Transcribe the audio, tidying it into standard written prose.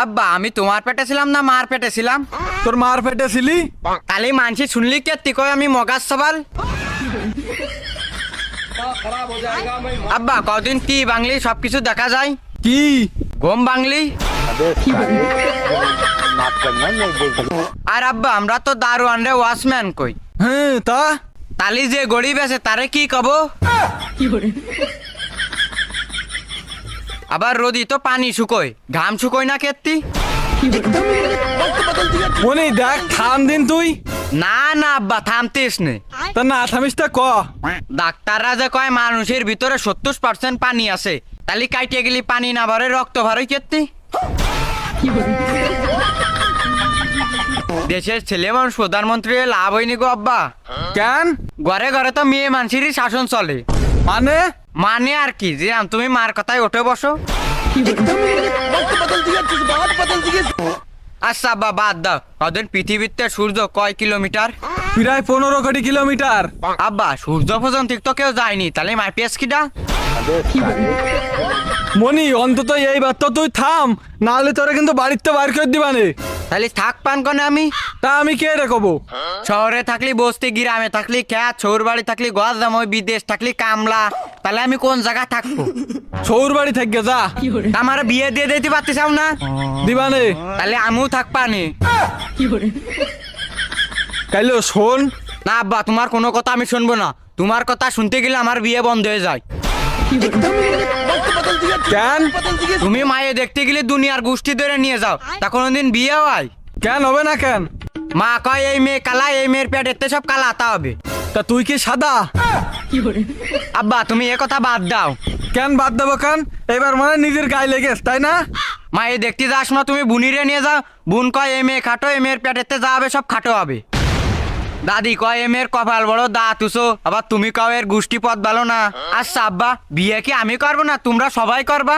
আব্বা আমি তোমার পেটে ছিলাম না মার পেটে ছিলাম? তোর মার পেটে ছিলি? কালি মানসি শুনলি কে তুই কয় আমি মগাজ সবাল? আব্বা কদিন কি বাংলি সবকিছু দেখা যায়? কি ঘুম বাংলি। আর আব্বা আমরা তো দারোয়ান রে ওয়াচম্যান কই। হ্যাঁ তা তালি যে গরিব আছে তারে কি কব? আবার রোদি তো পানি শুকোয়, ঘাম শুকোয় না কেত্তি? মনি দেখ থাম দিন তুই। না না আব্বা থামতিস নে। তা না থামিস তা ক। ডাক্তাররা যে কয় মানুষের ভিতরে 70% পানি আছে, তালি কাইটে গেলি পানি না ভরে রক্ত ভরে কেত্তি? দেশের ছেলে মানুষ প্রধানমন্ত্রী লাভ হয়নি গো আব্বা। কেন? ঘরে ঘরে তো মেয়ে মানুষেরই শাসন চলে। মানে মানে আর কি যে তুমি মার কথায় উঠে বসো। আচ্ছা আব্বা বাদ দাও, ওদের পৃথিবীতে সূর্য কয় কিলোমিটার? প্রায় 15 কোটি কিলোমিটার। আব্বা সূর্য পর্যন্ত তো কেউ যায়নি, তাহলে মাইপিএস কিটা? মনি অন্তত এইবার তো তুই থাম, নাহলে তোরা কিন্তু বাড়িতে বার করে দিবানে। তাহলে থাক পান কনে আমি? তা আমি কে রে কব? শহরে থাকলি বস্তি, গ্রামে থাকলি খ্যাত, শ্বশুর বাড়ি থাকলি গজাম, বিদেশ থাকলি কামলা, তাহলে আমি কোন জায়গা থাকবো? সৌর বাড়ি থাকবে যা। আমার বিয়ে দিয়ে দিতে পারতেছাও না? দিবানে। তাহলে আমিও থাকপানি। কাইলো শোন। না আব্বা তোমার কোনো কথা আমি শুনবো না, তোমার কথা শুনতে গেলে আমার বিয়ে বন্ধ হয়ে যায়। কেন? তুমি মায়ে দেখতে গেলে দুনিয়ার গোষ্ঠী ধরে নিয়ে যাও, তা কোনোদিন বিয়ে হয়? কেন হবে না কেন? মা কয় এই মেয়ে কালা, এই মেয়ের পেটেতে সব কালা, তা হবে। তা তুই কি সাদা? আব্বা তুমি এ কথা বাদ দাও। কেন বাদ দেবো কেন? এবার মানে নিজের গায়ে লেগেছ তাই না? মায়ে দেখতে যাস না, তুমি বুনিরে নিয়ে যাও, বুন কয় এই মেয়ে খাটো, এই মেয়ের পেটেতে যা হবে সব খাটো হবে। দাদি কয় এ মেয়ের কপাল বড়, দাঁত উঁচু, আবার তুমি কও এর গোষ্ঠী পথ ভালো না। আচ্ছা আব্বা বিয়ে কি আমি করবো না তোমরা সবাই করবা?